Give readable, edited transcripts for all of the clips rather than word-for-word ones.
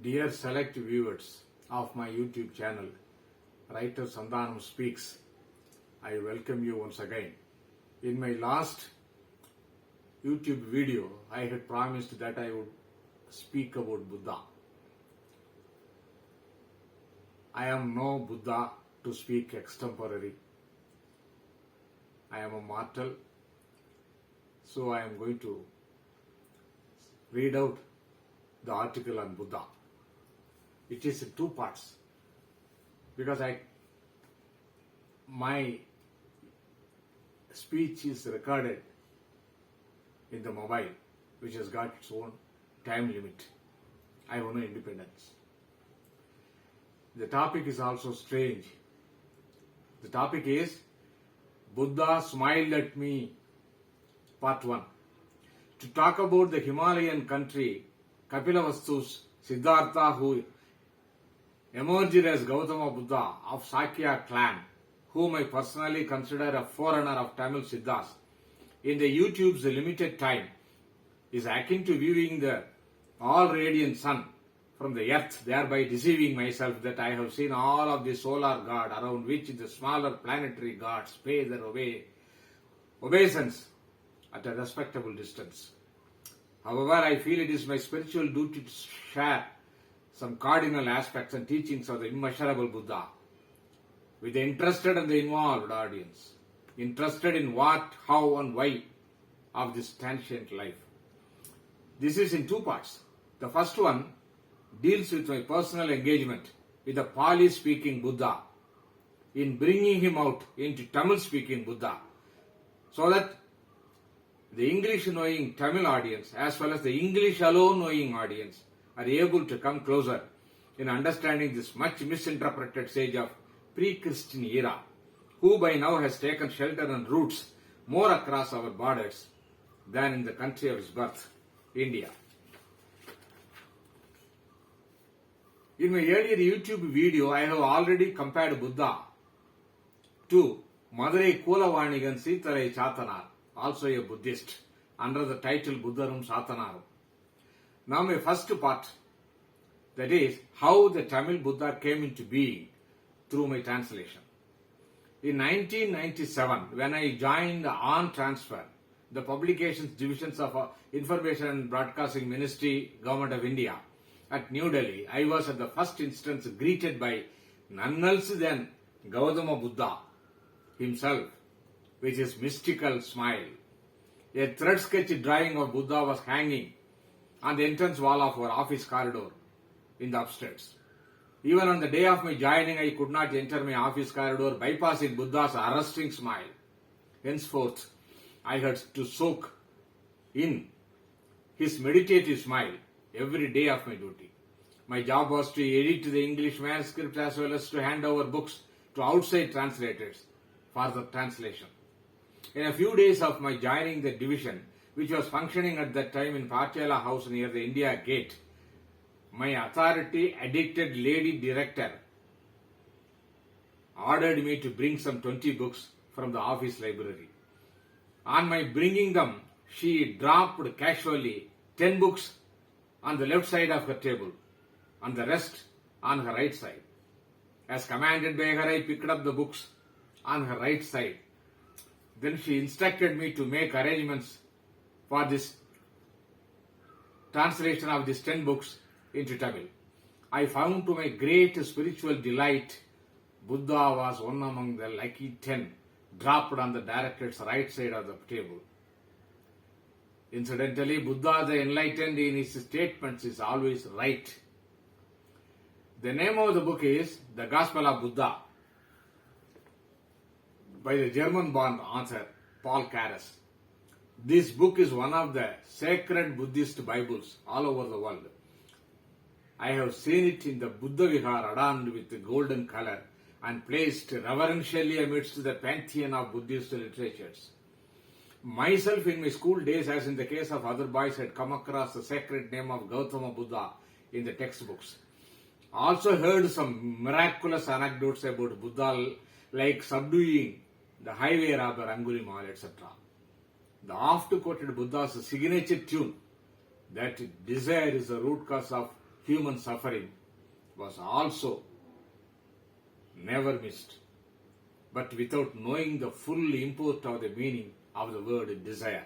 Dear select viewers of my YouTube channel, Writer Sandhanam Speaks, I welcome you once again. In my last YouTube video, I had promised that I would speak about Buddha. I am no Buddha to speak extemporary. I am a mortal, so I am going to read out the article on Buddha. It is in two parts because my speech is recorded in the mobile, which has got its own time limit. I have no independence. The topic is also strange. The topic is Buddha Smiled at Me, Part 1. To talk about the Himalayan country, Kapilavastu's Siddhartha, who emerged as Gautama Buddha of Sakya clan, whom I personally consider a forerunner of Tamil Siddhas, in the YouTube's limited time, is akin to viewing the all-radiant sun from the earth, thereby deceiving myself that I have seen all of the solar god around which the smaller planetary gods pay their obeisance at a respectable distance. However, I feel it is my spiritual duty to share some cardinal aspects and teachings of the immeasurable Buddha with the interested and the involved audience, interested in what, how and why of this transient life. This is in two parts. The first one deals with my personal engagement with the Pali-speaking Buddha in bringing him out into Tamil-speaking Buddha so that the English-knowing Tamil audience as well as the English-alone-knowing audience are able to come closer in understanding this much misinterpreted sage of pre-Christian era, who by now has taken shelter and roots more across our borders than in the country of his birth, India. In my earlier YouTube video, I have already compared Buddha to Madurai Kulavanigan Sitarai Chatanar, also a Buddhist, under the title Buddharum Satanaram. Now my first part, that is how the Tamil Buddha came into being through my translation. In 1997, when I joined On Transfer, the publications divisions of Information and Broadcasting Ministry, Government of India, at New Delhi, I was at the first instance greeted by none else than Gautama Buddha himself, with his mystical smile. A thread sketch drawing of Buddha was hanging on the entrance wall of our office corridor in the upstairs. Even on the day of my joining, I could not enter my office corridor bypassing Buddha's arresting smile. Henceforth, I had to soak in his meditative smile every day of my duty. My job was to edit the English manuscript as well as to hand over books to outside translators for the translation. In a few days of my joining the division, which was functioning at that time in Patiala House near the India Gate, my authority-addicted lady director ordered me to bring some 20 books from the office library. On my bringing them, she dropped casually 10 books on the left side of her table, and the rest on her right side. As commanded by her, I picked up the books on her right side. Then she instructed me to make arrangements for this translation of these 10 books into Tamil. I found to my great spiritual delight, Buddha was one among the lucky 10 dropped on the director's right side of the table. Incidentally, Buddha the enlightened in his statements is always right. The name of the book is The Gospel of Buddha by the German-born author Paul Carus. This book is one of the sacred Buddhist Bibles all over the world. I have seen it in the Buddha Vihar adorned with golden color and placed reverentially amidst the pantheon of Buddhist literatures. Myself in my school days, as in the case of other boys, had come across the sacred name of Gautama Buddha in the textbooks. Also heard some miraculous anecdotes about Buddha, like subduing the highway robber Angulimal, etc. The oft-quoted Buddha's signature tune, that desire is the root cause of human suffering was also never missed, but without knowing the full import of the meaning of the word desire.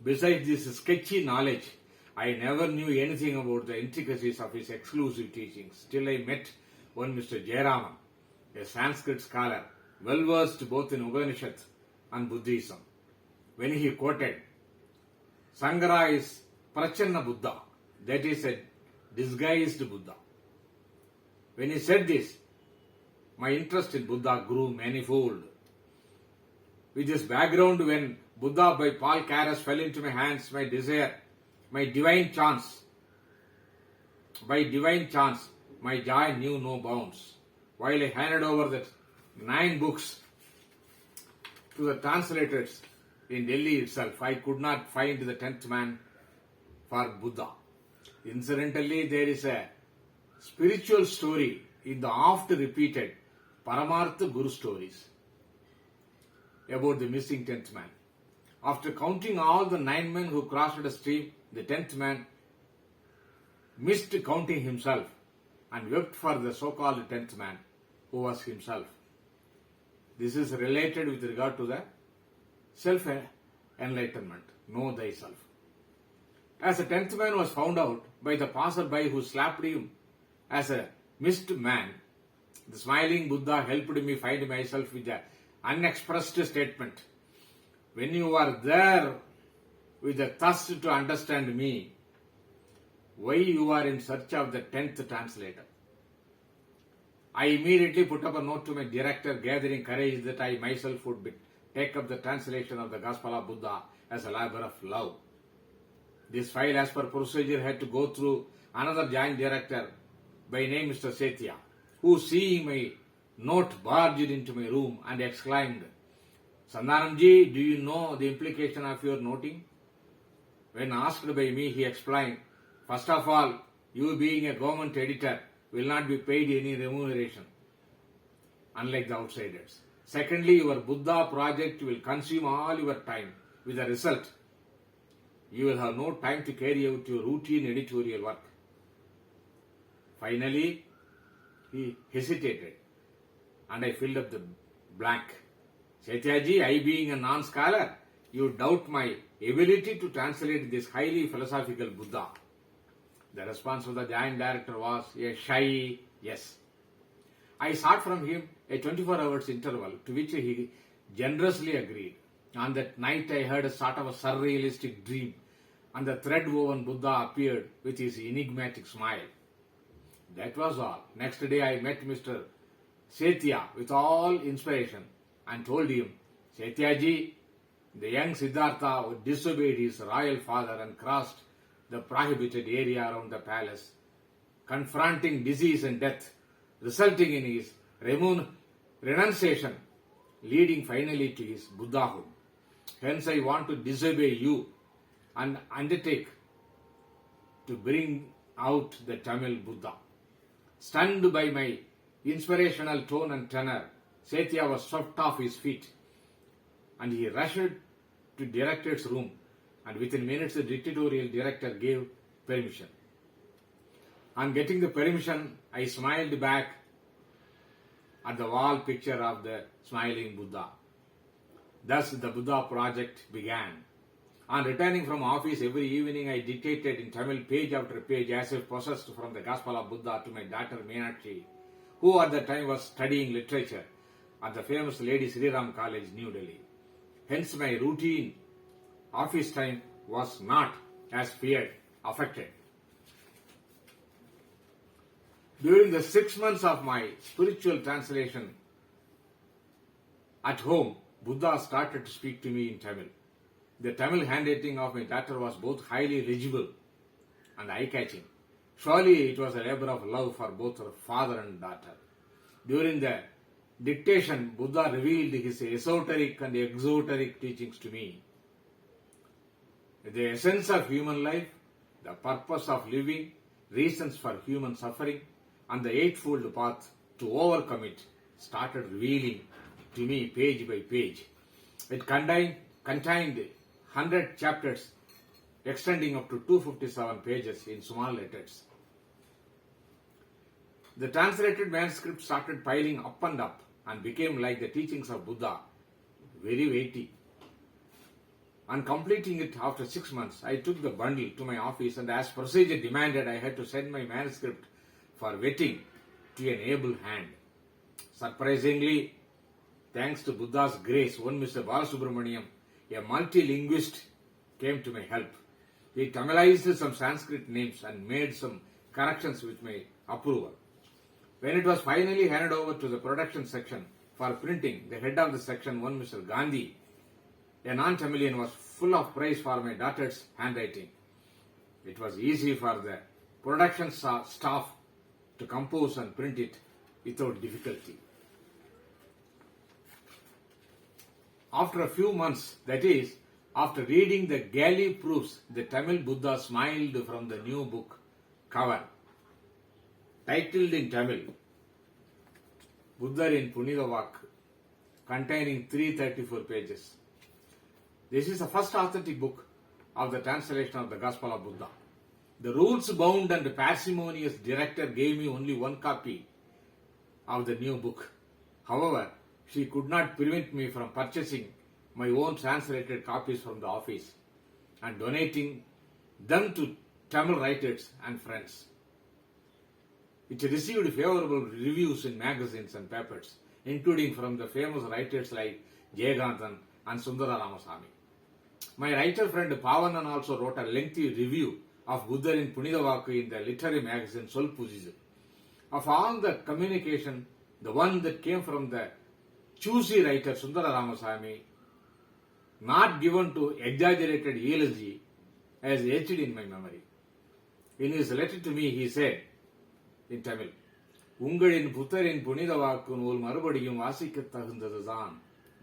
Besides this sketchy knowledge, I never knew anything about the intricacies of his exclusive teachings till I met one Mr. Jayaraman, a Sanskrit scholar, well versed both in Upanishads and Buddhism. When he quoted, Sangara is Prachanna Buddha, that is a disguised Buddha. When he said this, my interest in Buddha grew manifold. With this background, when Buddha by Paul Carus fell into my hands, by divine chance, my joy knew no bounds. While I handed over the 9 books to the translators in Delhi itself, I could not find the 10th man for Buddha. Incidentally, there is a spiritual story in the oft-repeated Paramartha Guru stories about the missing 10th man. After counting all the 9 men who crossed the stream, the 10th man missed counting himself and wept for the so-called 10th man, who was himself. This is related with regard to the self-enlightenment, know thyself. As the 10th man was found out by the passerby who slapped him as a missed man, the smiling Buddha helped me find myself with the unexpressed statement, when you are there with the thirst to understand me, why you are in search of the 10th translator? I immediately put up a note to my director, gathering courage that I myself would take up the translation of the Gospel of Buddha as a labor of love. This file, as per procedure, had to go through another joint director by name Mr. Sethia, who, seeing my note, barged into my room and exclaimed, Sandanamji, do you know the implication of your noting? When asked by me, he explained, first of all, you being a government editor will not be paid any remuneration, unlike the outsiders. Secondly, your Buddha project will consume all your time, with the result, you will have no time to carry out your routine editorial work. Finally, he hesitated, and I filled up the blank. Setyaji, I being a non-scholar, you doubt my ability to translate this highly philosophical Buddha. The response of the joint director was a shy yes. I sought from him a 24 hours interval, to which he generously agreed. On that night, I heard a sort of a surrealistic dream, and the thread-woven Buddha appeared with his enigmatic smile. That was all. Next day, I met Mr. Sethia with all inspiration and told him, Setyaji, the young Siddhartha disobeyed his royal father and crossed the prohibited area around the palace, confronting disease and death, resulting in his renunciation, leading finally to his Buddhahood. Hence, I want to disobey you and undertake to bring out the Tamil Buddha. Stunned by my inspirational tone and tenor, Sethia was swept off his feet, and he rushed to director's room, and within minutes the editorial director gave permission. On getting the permission, I smiled back at the wall picture of the smiling Buddha. Thus the Buddha project began. On returning from office every evening, I dictated in Tamil page after page as if possessed from the Gospel of Buddha to my daughter Meenakshi, who at the time was studying literature at the famous Lady Sri Ram College, New Delhi. Hence my routine office time was not, as feared, affected. During the 6 months of my spiritual translation at home, Buddha started to speak to me in Tamil. The Tamil handwriting of my daughter was both highly legible and eye-catching. Surely it was a labor of love for both her father and daughter. During the dictation, Buddha revealed his esoteric and exoteric teachings to me. The essence of human life, the purpose of living, reasons for human suffering, and the eightfold path to overcome it started revealing to me page by page. It contained 100 chapters extending up to 257 pages in small letters. The translated manuscript started piling up and became like the teachings of Buddha, very weighty. On completing it after 6 months, I took the bundle to my office, and as procedure demanded, I had to send my manuscript for vetting to an able hand. Surprisingly, thanks to Buddha's grace, one Mr. Balasubramaniam, a multilinguist, came to my help. He Tamilized some Sanskrit names and made some corrections with my approval. When it was finally handed over to the production section for printing, the head of the section, one Mr. Gandhi, a non-Tamilian, was full of praise for my daughter's handwriting. It was easy for the production staff to compose and print it without difficulty. After a few months, that is, after reading the galley proofs, the Tamil Buddha smiled from the new book cover, titled in Tamil, Buddha in Punidavak, containing 334 pages. This is the first authentic book of the translation of the Gospel of Buddha. The rules-bound and parsimonious director gave me only one copy of the new book. However, she could not prevent me from purchasing my own translated copies from the office and donating them to Tamil writers and friends. It received favorable reviews in magazines and papers, including from the famous writers like Jayaganthan and Sundara Ramasamy. My writer friend Pavanan also wrote a lengthy review of Buddha in Punidavaku in the literary magazine Solpujizu. Of all the communication, the one that came from the choosy writer Sundara Ramasamy, not given to exaggerated eulogy, has etched in my memory. In his letter to me, he said in Tamil, உங்களின் புத்தரின் புனித வாக்கு நூல் மறுபடியும் வாசிக்கத் தகுந்ததுதான்,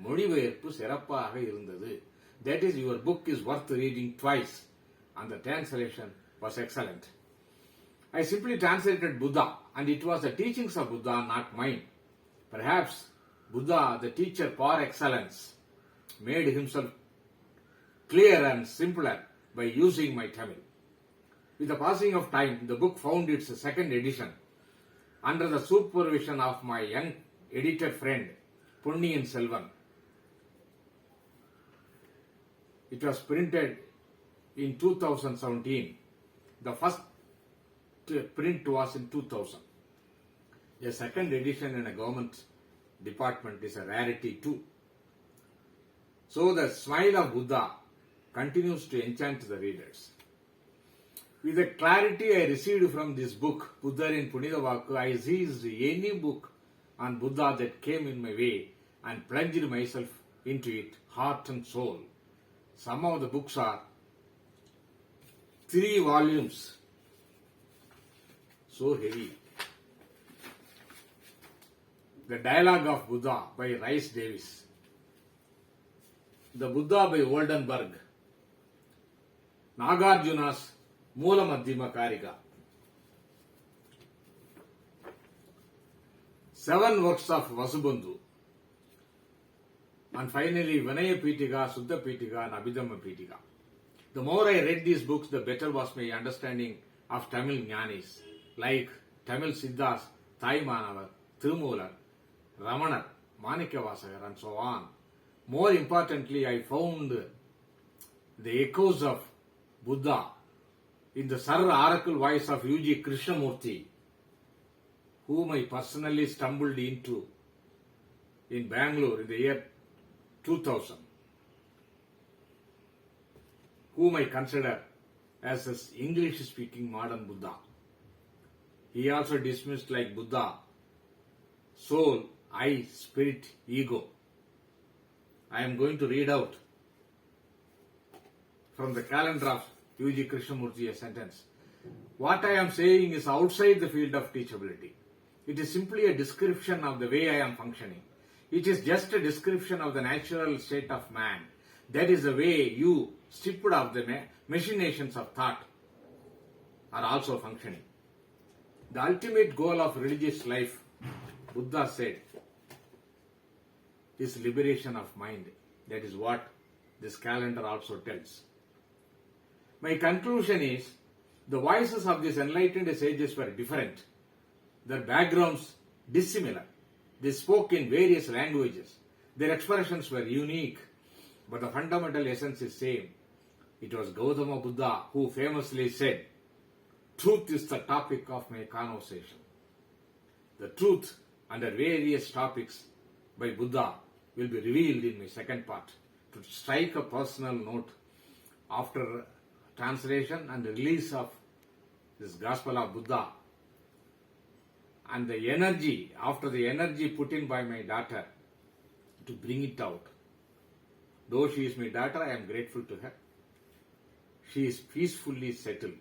மொழிபெயர்ப்பு சிறப்பாக இருந்தது. That is, your book is worth reading twice, and the translation was excellent. I simply translated Buddha, and it was the teachings of Buddha, not mine. Perhaps Buddha, the teacher par excellence, made himself clearer and simpler by using my Tamil. With the passing of time, the book found its second edition under the supervision of my young editor friend, Ponniyin Selvan. It was printed in 2017. The first print was in 2000. A second edition in a government department is a rarity too. So the smile of Buddha continues to enchant the readers. With the clarity I received from this book, Buddha in Punidavaku, I seized any book on Buddha that came in my way and plunged myself into it, heart and soul. Some of the books are 3 volumes, so heavy. The Dialogue of Buddha by Rice Davis. The Buddha by Oldenburg. Nagarjuna's Moola Madhyama Karika. 7 works of Vasubandhu. And finally, Vinaya Pitika, Suddha Pitika, and Abhidhamma Pitika. The more I read these books, the better was my understanding of Tamil Jnanis, like Tamil Siddhas, Thai Manavar, Tirumular, Ramanar, Manikyavasagar, and so on. More importantly, I found the echoes of Buddha in the Sar oracle voice of U.G. Krishnamurti, whom I personally stumbled into in Bangalore in the year 2000, whom I consider as an English-speaking modern Buddha. He also dismissed like Buddha, soul, I, spirit, ego. I am going to read out from the calendar of U.G. Krishnamurti a sentence. What I am saying is outside the field of teachability. It is simply a description of the way I am functioning. It is just a description of the natural state of man. That is the way you, stripped of the machinations of thought, are also functioning. The ultimate goal of religious life, Buddha said, is liberation of mind. That is what this calendar also tells. My conclusion is, the voices of these enlightened sages were different, their backgrounds dissimilar. They spoke in various languages. Their expressions were unique, but the fundamental essence is same. It was Gautama Buddha who famously said, "Truth is the topic of my conversation." The truth under various topics by Buddha will be revealed in my second part. To strike a personal note, after translation and release of this Gospel of Buddha, and the energy, after the energy put in by my daughter to bring it out. Though she is my daughter, I am grateful to her. She is peacefully settled.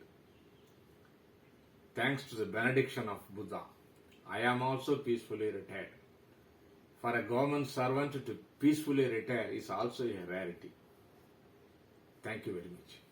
Thanks to the benediction of Buddha, I am also peacefully retired. For a government servant to peacefully retire is also a rarity. Thank you very much.